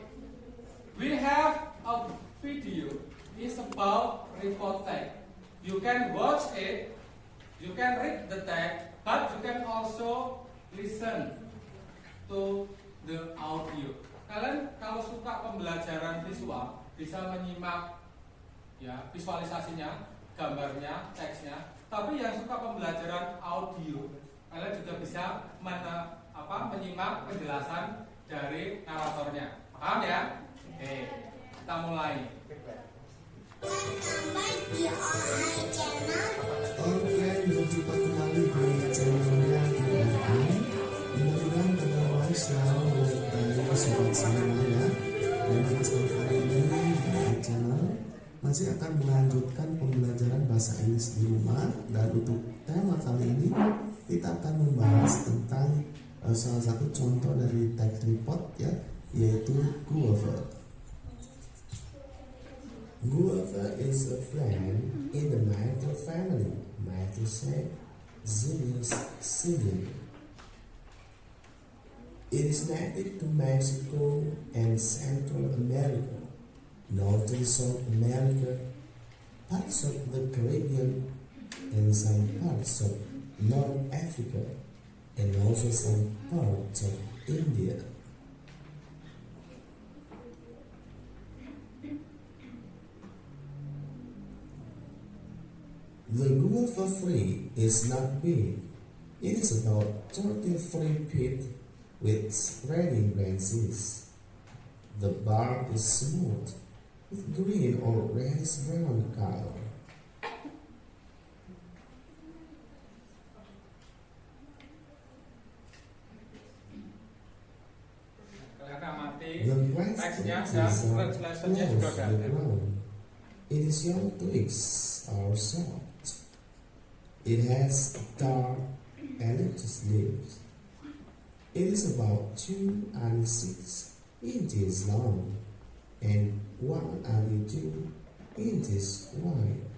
we have a video. It's about report text. You can watch it, you can read the text, but you can also listen to the audio. Kalian kalau suka pembelajaran visual bisa menyimak ya visualisasinya, gambarnya, teksnya. Tapi yang suka pembelajaran audio, kalian juga bisa menyimak penjelasan dari naratornya. Paham ya? Oke, kita mulai. Oke, berjumpa kembali di channelnya KBI. Mudah-mudahan teman-teman selalu mengetahui sobat semuanya. Dan untuk hari ini di channel masih akan melanjutkan pembelajaran bahasa Inggris di rumah. Dan untuk tema kali ini kita akan membahas tentang salah satu contoh dari text report ya, yaitu Guava. Guava is a friend in the Myrtle family. Myrtaceae, Zinnias, Sillium. It is native to Mexico and Central America, Northern South America, parts of the Caribbean, and some parts of North Africa, and also some parts of India. The guava tree is not big. It is about 33 feet with spreading branches. The bark is smooth with green or reddish brown color. trees are translationnya close juga to udah the ada. ground. Its young twigs are soft. It has dark elliptic leaves. It is about 2.6 inches long and 1.2 inches wide.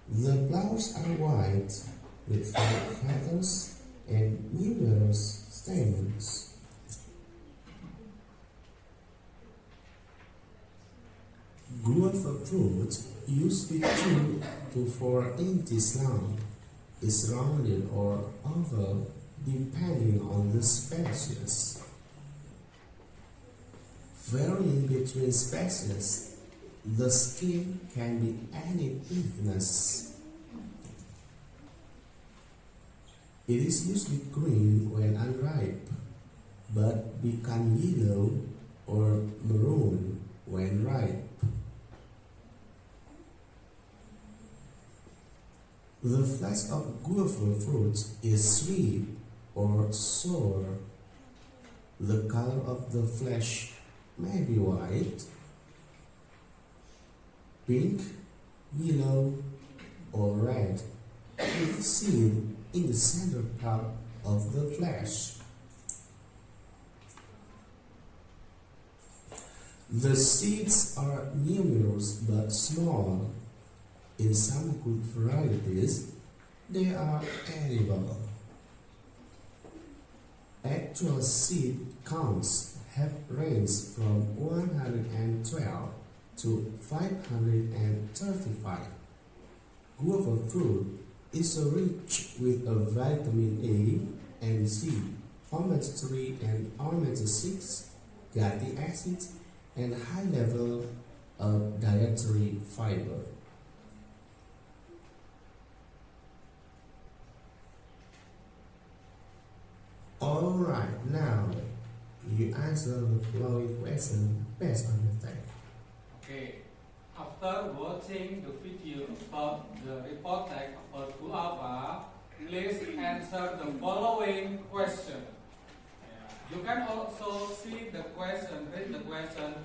The flowers are white with 5 feathers and numerous stamens. Guava fruit, usually 2 to 4 inches long, is rounded or oval depending on the species. Varying between species, the skin can be any thickness. It is usually green when unripe, but become yellow or maroon when ripe. The flesh of guava fruit is sweet or sour. The color of the flesh may be white, pink, yellow, or red. It is seen in the center part of the flesh. The seeds are numerous but small. In some good varieties, they are edible. Actual seed counts have ranged from 112 to 535. Guava fruit is rich with a vitamin A and C, omega-3 and omega-6, fatty acids, and high level of dietary fiber. Alright, now you answer the following question based on the text. Okay, after watching the video about the report text about guava, please answer the following question. You can also see the question, read the question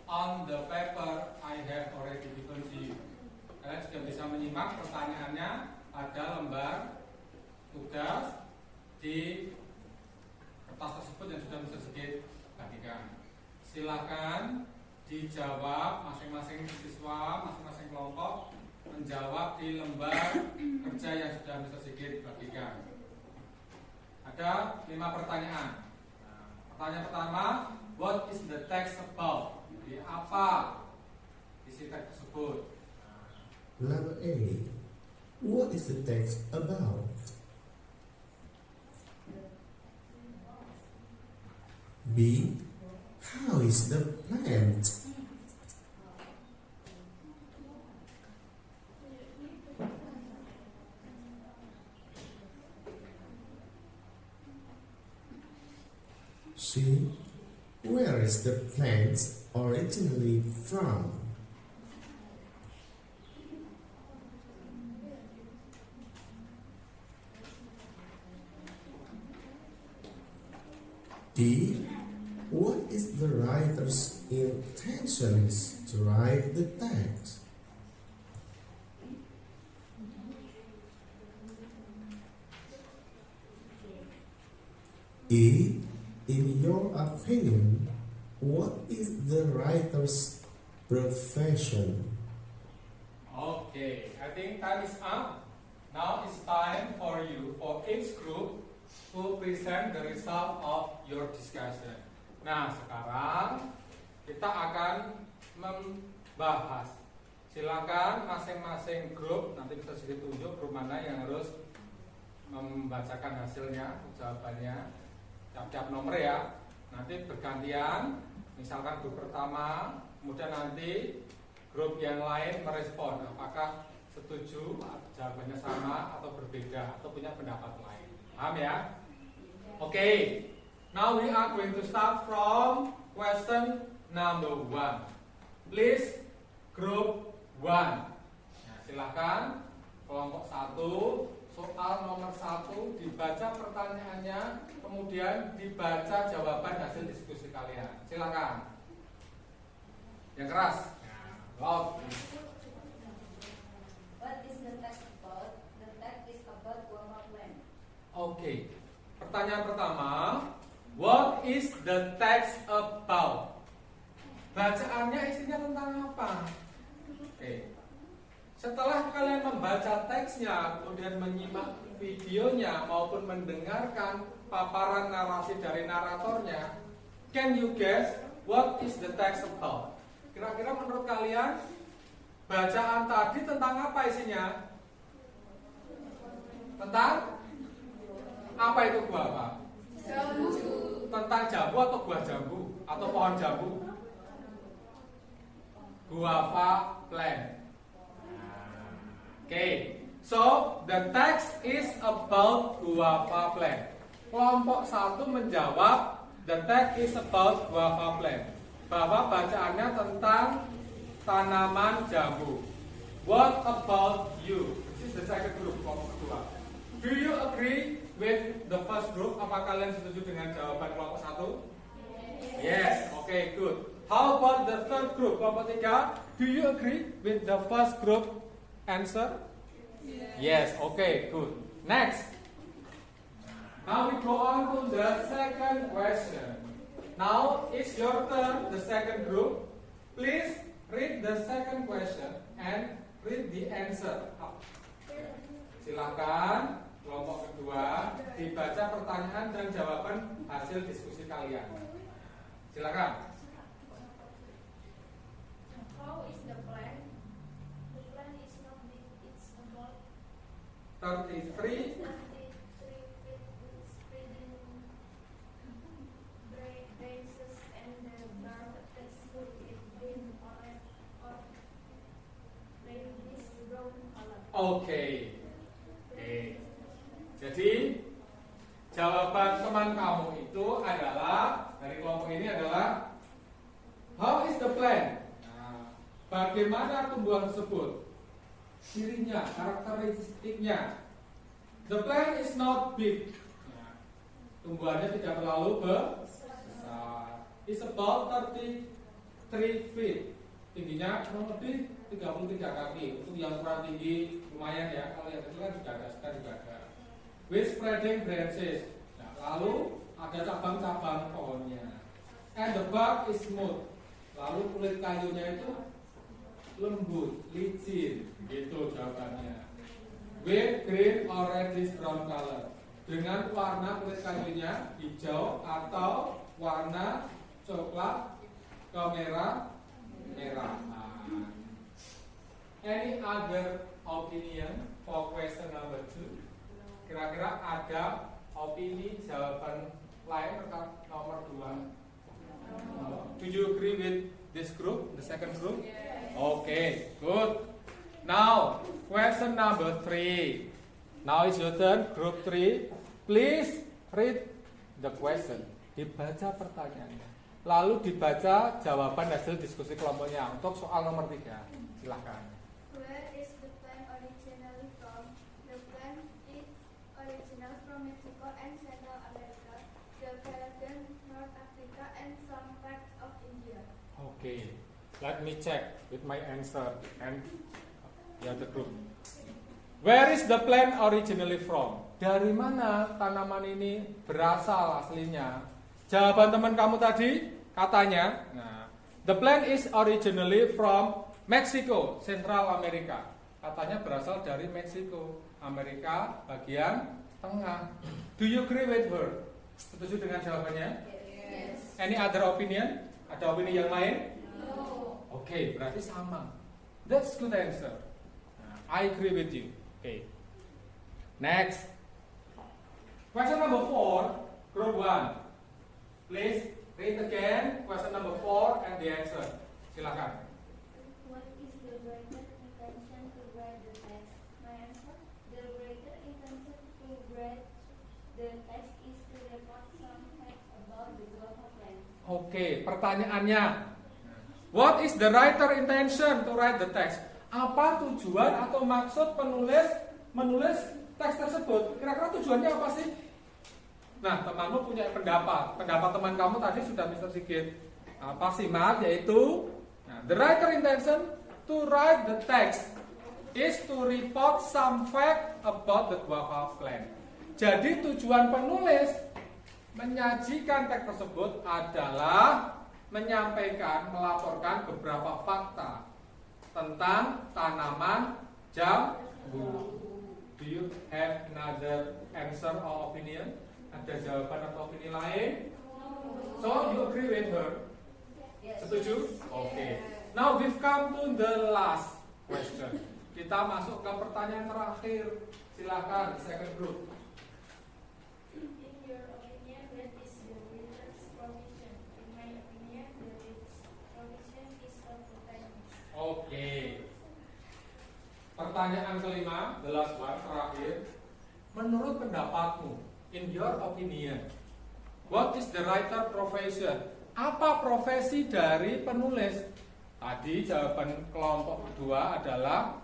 on the paper I have already given to you. Kalian sudah bisa menyimak pertanyaannya pada lembar tugas di kertas tersebut yang sudah Mr. Sigit bagikan. Silakan dijawab masing-masing siswa, masing-masing kelompok menjawab di lembar kerja yang sudah Mr. Sigit bagikan. Ada 5 pertanyaan. Pertanyaan pertama, what is the text about? Jadi apa isi teks tersebut? Number A. What is the text about? B. How is the plant? C. Where is the plant originally from? D. What is the writer's intentions to write the text? E. In your opinion, what is the writer's profession? Okay, I think time is up. Now it's time for you, for each group, to present the result of your discussion. Nah, sekarang kita akan membahas. Silakan masing-masing grup, nanti bisa sedikit tunjuk grup mana yang harus membacakan hasilnya, jawabannya, tiap-tiap nomor ya. Nanti bergantian, misalkan grup pertama, kemudian nanti grup yang lain merespon apakah setuju, jawabannya sama atau berbeda atau punya pendapat lain. Paham ya? Oke. Now we are going to start from question number 1. Please, group 1. Nah, silakan kelompok 1 soal nomor 1 dibaca pertanyaannya, kemudian dibaca jawaban hasil diskusi kalian. Silakan. Yang keras. Loud. What is the text about? The text is about guava plant. Oke. Pertanyaan pertama, what is the text about? Bacaannya isinya tentang apa? Oke. Setelah kalian membaca teksnya, kemudian menyimak videonya maupun mendengarkan paparan narasi dari naratornya, can you guess what is the text about? Kira-kira menurut kalian bacaan tadi tentang apa isinya? Tentang apa itu guava? Jambu. Tentang jambu atau buah jambu atau pohon jambu? Guava plant. Okay, so the text is about guava plant. Kelompok 1 menjawab the text is about guava plant, bahwa bacaannya tentang tanaman jambu. What about you? This is the second group, kelompok kedua. Do you agree with the first group? Apa kalian setuju dengan jawaban kelompok 1? Yes, okay, good. How about the third group, kelompok 3? Do you agree with the first group answer? Yes, okay, good. Next. Now we go on to the second question. Now it's your turn, the second group. Please read the second question and read the answer. Silakan kelompok kedua dibaca pertanyaan dan jawaban hasil diskusi kalian. Silakan. How is the plant? The plant is not big, it's about 33. 33 feet spreading branches and the bark texture is green, orange, or reddish brown color. Oke. Jadi jawaban teman kamu itu adalah dari kelompok ini adalah how is the plant? Nah, bagaimana tumbuhan tersebut? Cirinya, karakteristiknya. The plant is not big. Nah, tumbuhannya tidak terlalu besar. It's about 33 feet. Tingginya kurang lebih 33 kaki. Untuk yang kurang tinggi lumayan ya. Kalau yang kecil kan juga ada, sekarang juga ada. With spreading branches. Nah, lalu ada cabang-cabang pohonnya. And the bark is smooth. Lalu kulit kayunya itu lembut, licin. Gitu jawabannya. With green or reddish brown color. Dengan warna kulit kayunya hijau atau warna coklat kemerah. Any other opinion for question number 2? Kira-kira ada opini jawaban lain tentang nomor 2? Do you agree with this group, the second group? Okay, good. Now, question number 3. Now it's your turn, group 3. Please read the question. Dibaca pertanyaannya. Lalu dibaca jawaban hasil diskusi kelompoknya untuk soal nomor 3. Silahkan. Where is the plant originally from? The plant is original from Mexico and Central America, the Caribbean, North Africa, and some parts of India. Okay, let me check with my answer and the other group. Where is the plant originally from? Dari mana tanaman ini berasal aslinya? Jawaban teman kamu tadi katanya, nah, the plant is originally from Mexico, Central America. Katanya berasal dari Meksiko, Amerika bagian tengah. Do you agree with her? Setuju dengan jawabannya? Yes. Any other opinion? Ada opini yang lain? No. Oke, berarti sama. That's good answer. Nah, I agree with you. Okay. Next. Question number 4, group 1. Please read again question number 4 and the answer. Silakan. What is the greater intention to write the text? My answer: the greater intention to write the text is to report some facts about the guava plant. Oke, pertanyaannya. What is the writer intention to write the text? Apa tujuan atau maksud penulis menulis teks tersebut? Kira-kira tujuannya apa sih? Nah, temanmu punya pendapat. Pendapat teman kamu tadi sudah Mr. Sigit simak, yaitu the writer intention to write the text is to report some fact about the guava plant. Jadi tujuan penulis menyajikan teks tersebut adalah menyampaikan, melaporkan beberapa fakta tentang tanaman jambu. Do you have another answer or opinion? Ada jawaban atau opini lain? So you agree with her? Setuju? Oke. Now we've come to the last question. Kita masuk ke pertanyaan terakhir. Silakan, second group. In your opinion, what is the writer's provision? In my opinion, the writer's provision is opportunity. Oke. Pertanyaan kelima, the last one, terakhir. Menurut pendapatmu, in your opinion, what is the writer profession? Apa profesi dari penulis? Tadi jawaban kelompok kedua adalah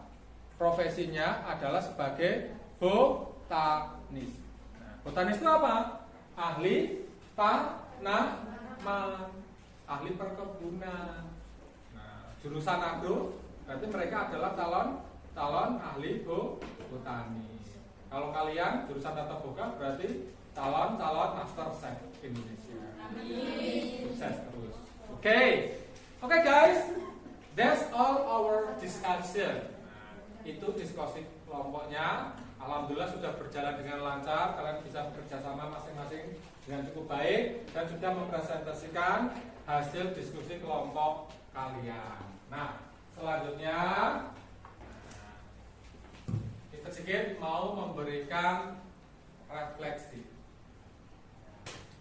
profesinya adalah sebagai botanis. Nah, botanis itu apa? Ahli tanaman, ahli perkebunan. Nah, jurusan agro berarti mereka adalah calon ahli botani. Kalau kalian jurusan tata boga berarti calon master chef Indonesia. Sukses terus. Oke, guys, that's all our discussion. Itu diskusi kelompoknya. Alhamdulillah sudah berjalan dengan lancar. Kalian bisa bekerja sama masing-masing dengan cukup baik dan sudah mempresentasikan hasil diskusi kelompok kalian. Nah, selanjutnya kita sedikit mau memberikan refleksi.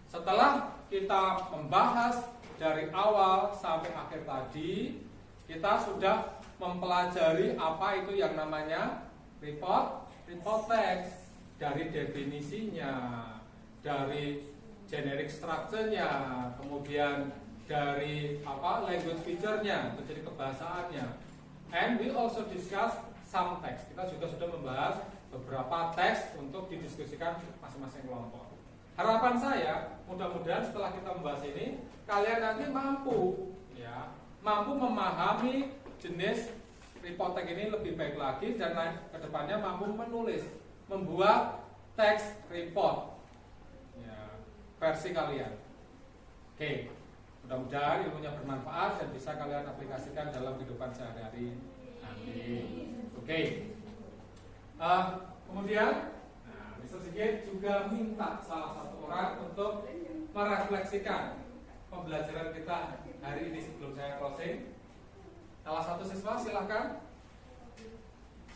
Setelah kita membahas dari awal sampai akhir tadi, kita sudah mempelajari apa itu yang namanya report text, dari definisinya, dari generic structure-nya, kemudian dari language feature-nya, jadi kebahasaannya. And we also discuss some text. Kita juga sudah membahas beberapa teks untuk didiskusikan masing-masing kelompok. Harapan saya, mudah-mudahan setelah kita membahas ini, kalian nanti mampu memahami jenis report text ini lebih baik lagi dan kedepannya mampu membuat teks report versi kalian. Oke, mudah-mudahan ilmunya bermanfaat dan bisa kalian aplikasikan dalam kehidupan sehari-hari nanti. Oke. Kemudian Mr. Sigit juga minta salah satu orang untuk merefleksikan pembelajaran kita hari ini sebelum saya closing. Salah satu siswa silahkan.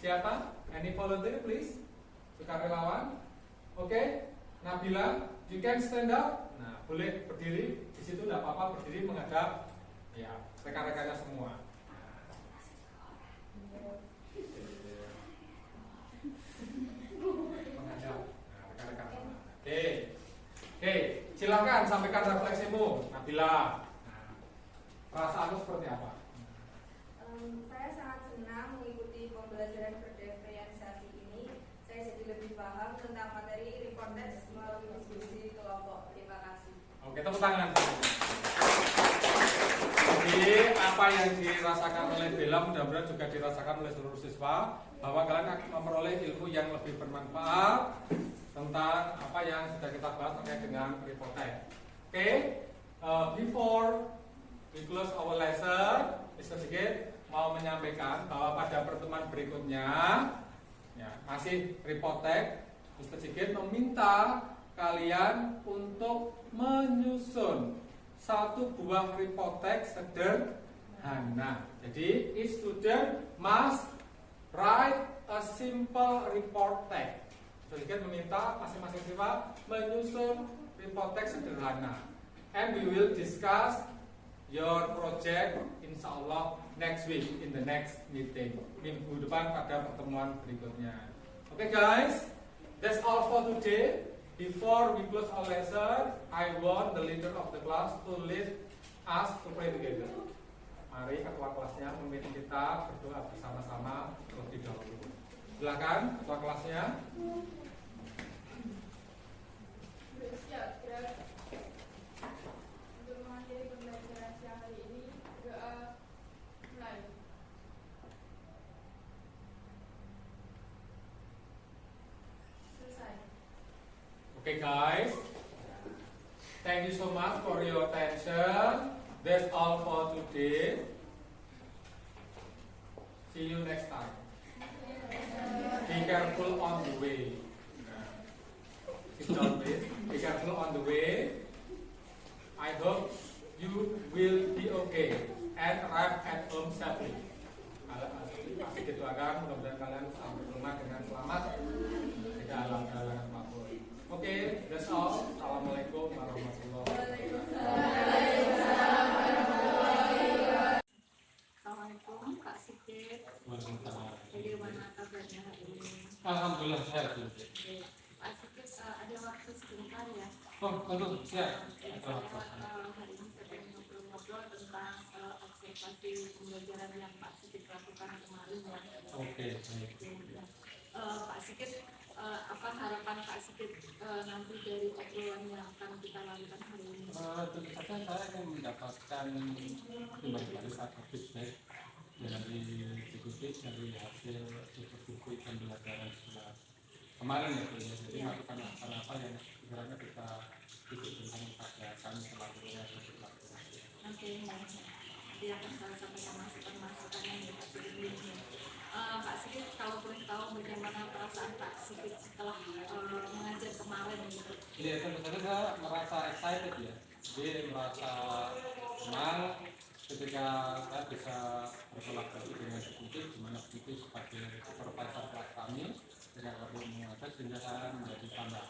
Siapa? Any volunteer please? Sukarelawan? Oke. Nabila, you can stand up. Nah, boleh berdiri. Di situ tidak apa-apa, berdiri menghadap rekan-rekannya semua. Oke, silakan sampaikan refleksimu, Nabila. Perasaanmu seperti apa? Saya sangat senang mengikuti pembelajaran berdiferensiasi ini. Saya jadi lebih paham tentang materi report text melalui diskusi kelompok. Terima kasih. Oke, tepuk tangan. Jadi apa yang dirasakan oleh Bella mudah-mudahan juga dirasakan oleh seluruh siswa, bahwa kalian akan memperoleh ilmu yang lebih bermanfaat tentang apa yang sudah kita bahas terkait dengan report text. Oke, before we close our lesson, Mr. Sigit mau menyampaikan bahwa pada pertemuan berikutnya masih report text, Mr. Sigit meminta kalian untuk menyusun satu buah report text sederhana. Jadi each student must write a simple report text. Sedikit meminta masing-masing siswa menyusun report text sederhana. And we will discuss your project insyaallah next week in the next meeting. Minggu depan pada pertemuan berikutnya. Okay guys, that's all for today. Before we close our lesson, I want the leader of the class to lead us to pray together. Mari ketua kelasnya memimpin kita berdoa bersama-sama terlebih dahulu. Silakan ketua kelasnya. Bersiap gerak untuk mengakhiri pembelajaran siang hari ini. Doa mulai. Selesai. Okay guys, thank you so much for your attention. That's all for today. See you next time. Be careful on the way. Sit down please. Be careful on the way. I hope you will be okay and arrive at home safely. Asik itu agar mudah-mudahan kalian sampai rumah dengan selamat, tidak halang-halangan apapun. Oke, that's all. Assalamualaikum warahmatullahi wabarakatuh. Assalamualaikum Kak Sigit. Bagaimana kabarnya hari ini? Alhamdulillah sehat. Pak Sigit, ada waktu sebentar ya? Oh, tentu siap. Saya hari ini saya ingin ngobrol-ngobrol tentang observasi pembelajaran yang Pak Sigit lakukan kemarin ya. Oke, baik. Pak Sigit, apa harapan Pak Sigit nanti dari obrolan yang akan kita lakukan hari ini? Tentu saja saya ingin mendapatkan kembali atau feedback dari titik dari hasil buku pembelajaran setelah kemarin ya, jadi masukan apa yang sekiranya kita tentang pada kami selanjutnya. Oke, nanti akan saya sampaikan masukan-masukan yang Pak Sigit ini. Pak Sigit, kalau boleh tahu bagaimana perasaan Pak Sigit setelah mengajar kemarin gitu? Iya, tentu saja saya merasa excited ya, jadi merasa senang ketika saya bisa berkolaborasi dengan Deputi, di mana Deputi sebagai supervisor kelas kami tidak perlu mengajar, sehingga saya menjadi tambah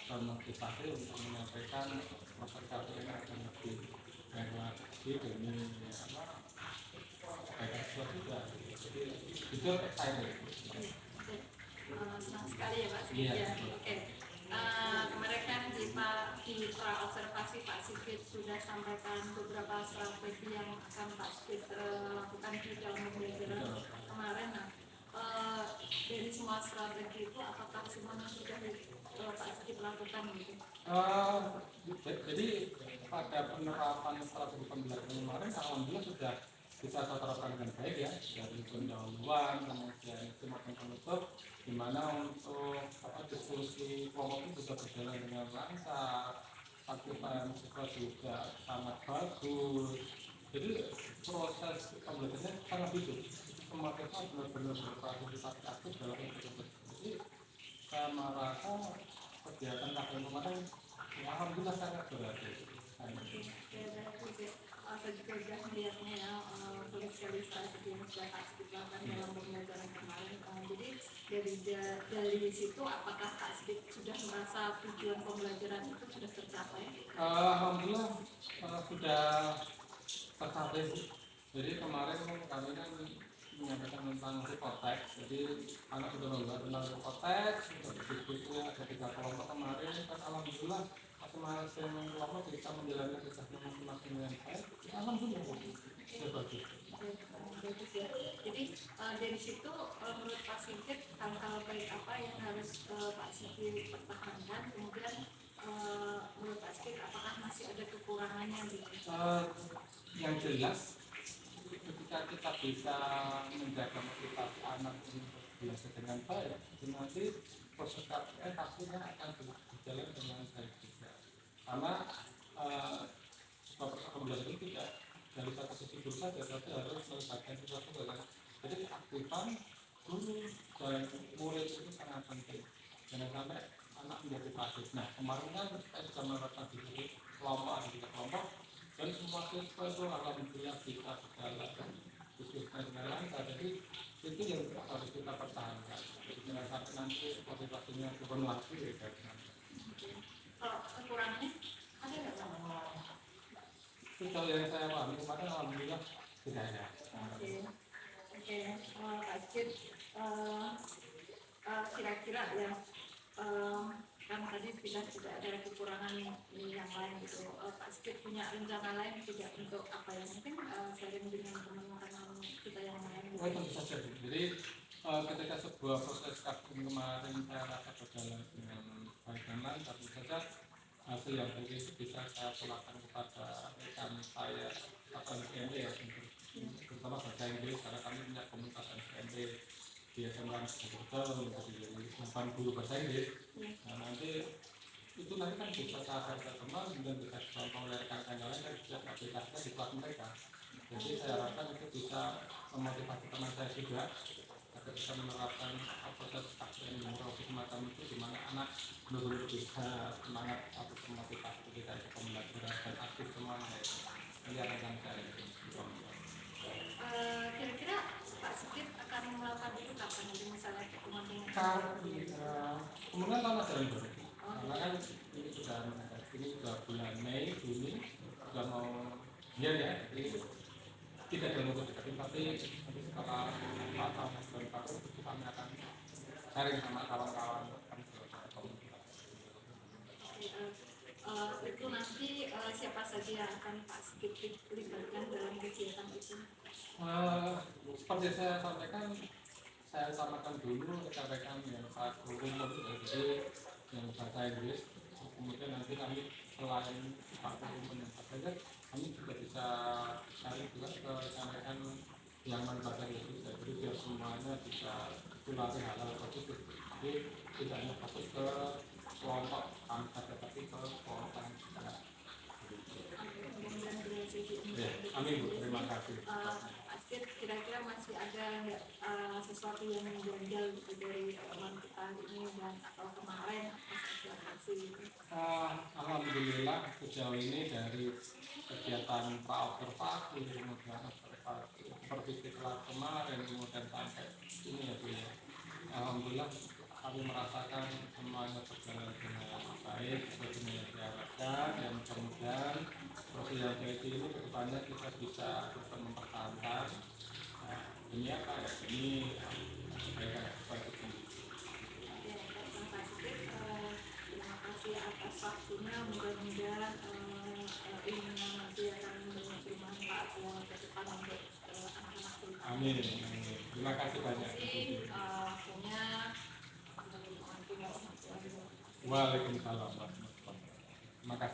termotivasi untuk menyampaikan proses yang akan lebih baik lagi demi baik juga. Jadi itu excited. Oke, senang sekali ya Pak Sigit Iya. ya. Oke. Kemarin kan di pra-observasi Pak Sigit sudah sampaikan beberapa strategi yang akan Pak Sigit lakukan di dalam pembelajaran kemarin. Nah, dari semua strategi itu apakah semuanya sudah Pak Sigit lakukan gitu? Jadi pada penerapan strategi pembelajaran kemarin alhamdulillah sudah bisa saya terapkan dengan baik ya, dari pendahuluan kemudian itu maupun penutup, di mana untuk diskusi kelompok itu sudah berjalan dengan lancar, aktifan siswa juga sangat bagus. Jadi proses pembelajarannya sangat hidup, semua siswa benar-benar berpartisipasi aktif dalam itu. Jadi saya merasa kegiatan KPM kemarin ya, alhamdulillah sangat berhasil. Saya juga sudah melihatnya ya, banyak sekali strategi yang sudah Pak Sigit lakukan dalam pembelajaran kemarin. Jadi dari situ apakah Pak Sigit sudah merasa tujuan pembelajaran itu sudah tercapai? Alhamdulillah sudah tercapai. Jadi kemarin kami kan menyampaikan tentang reportex. Jadi anak sudah membuat tentang reportex, diskusinya ada 3 kelompok kemarin, dan alhamdulillah masing-masing kelompok bisa menjalankan tugasnya masing-masing dengan baik. Alhamdulillah sudah bagus. Bagus ya. Jadi dari situ menurut Pak Sigit hal-hal baik apa yang harus Pak Sigit pertahankan, kemudian menurut Pak Sigit apakah masih ada kekurangannya gitu? Yang jelas ketika kita bisa menjaga motivasi anak untuk belajar dengan baik, itu nanti proses KPM pastinya akan berjalan dengan baik juga. Karena proses pembelajaran itu tidak dari satu sisi dulu saja, tapi harus melibatkan sesuatu dengan jadi keaktifan guru dan murid itu sangat penting. Jangan sampai anak menjadi pasif. Nah kemarin kan saya sudah menerapkan di kelompok dan semua siswa itu alhamdulillah bisa berjalan diskusinya dengan lancar. Jadi itu yang harus kita pertahankan. Jadi jangan sampai nanti motivasinya turun lagi dari nanti. Kalau kekurangannya ada nggak Pak? Sejauh yang saya pahami kemarin alhamdulillah tidak ada. Oke, Pak Sigit, kira-kira ya kan tadi tidak ada kekurangan yang lain gitu. Pak Sigit punya rencana lain tidak untuk apa yang mungkin sharing dengan teman-teman kita yang lain? Tentu saja. Jadi ketika sebuah proses kadin kemarin saya rasa berjalan dengan baik dan lancar, tentu saja hasil yang baik itu bisa saya serahkan kepada rekan saya atau SMB ya, terutama bahasa Inggris karena kami punya komunitas SMB di SMA betul jadi 8 guru bahasa Inggris. Nah nanti itu nanti kan bisa saya teman dan bisa dicontoh oleh rekan-rekan lain dan bisa aplikasikan di kelas mereka. Jadi saya harapkan itu bisa memotivasi teman saya juga agar bisa menerapkan proses kajian demokrasi semacam itu di mana anak benar-benar bisa semangat atau termotivasi ketika itu pembelajaran dan aktif semuanya itu. Ini akan saya Kira-kira Pak Sigit akan melakukan itu kapan? Jadi misalnya pertemuan dengan kemudian tahun ajaran baru karena kan ini sudah bulan Mei, Juni sudah mau ya jadi tidak dalam waktu dekat tapi setelah 4 tahun ajaran baru itu kami akan sharing sama kawan-kawan kami itu nanti siapa saja yang akan Pak Sigit libatkan dalam kegiatan itu? Seperti saya sampaikan, saya samakan dulu rekan-rekan yang saat umum jadi yang bahasa Inggris, kemudian nanti kami selain Pak umum yang bahasa kami juga bisa cari juga ke rekan-rekan yang bahasa Inggris, jadi biar semuanya bisa tulari hal-hal positif. Jadi tidak hanya fokus ke kelompok kami saja, tapi ke kelompok yang juga. Amin Bu, terima kasih. Kira-kira masih ada nggak sesuatu yang mengganjal dari teman kita hari ini dan atau kemarin hasil. Alhamdulillah sejauh ini dari kegiatan praobservasi kemudian observasi seperti kelas kemarin kemudian sampai ini ya Bu ya. Alhamdulillah kami merasakan semuanya berjalan dengan baik seperti yang diharapkan dan kemudian proses yang baik ini kedepannya kita bisa terus mempertahankan. Ini apa ya? Ini kebaikan seperti ini. Terima kasih atas waktunya. Mudah-mudahan ini nanti akan bermanfaat ke depan untuk anak-anak kita. Amin. Terima kasih banyak. Waalaikumsalam. Terima kasih.